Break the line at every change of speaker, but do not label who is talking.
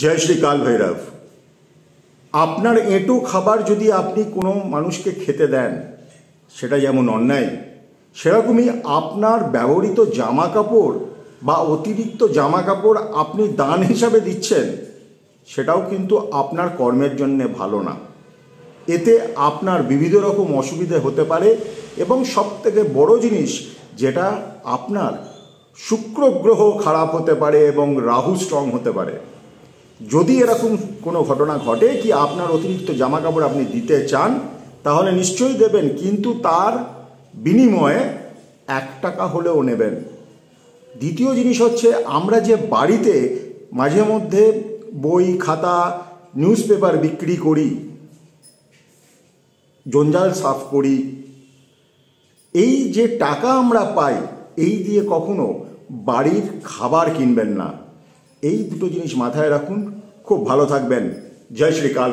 জয় শ্রী কাল ভৈরব। আপনার এঁটো খাবার যদি আপনি কোনো মানুষকে খেতে দেন, সেটা যেমন অন্যায়, সেরকমই আপনার ব্যবহৃত জামা কাপড় বা অতিরিক্ত জামা কাপড় আপনি দান হিসাবে দিচ্ছেন, সেটাও কিন্তু আপনার কর্মের জন্যে ভালো না। এতে আপনার বিবিধ রকম অসুবিধে হতে পারে এবং সবথেকে বড় জিনিস যেটা, আপনার শুক্র গ্রহ খারাপ হতে পারে এবং রাহু স্ট্রং হতে পারে। যদি এরকম কোনো ঘটনা ঘটে কি আপনার অতিরিক্ত জামা কাপড় আপনি দিতে চান, তাহলে নিশ্চয়ই দেবেন, কিন্তু তার বিনিময়ে 1 টাকা হলেও নেবেন। দ্বিতীয় জিনিস হচ্ছে, আমরা যে বাড়িতে মাঝে মধ্যে বই খাতা নিউজ পেপার বিক্রি করি, জঞ্জাল সাফ করি, এই যে টাকা আমরা পাই, এই দিয়ে কখনো বাড়ির খাবার কিনবেন না। এই দুটো জিনিস মাথায় রাখুন। খুব ভালো থাকবেন। জয় শ্রী কাল।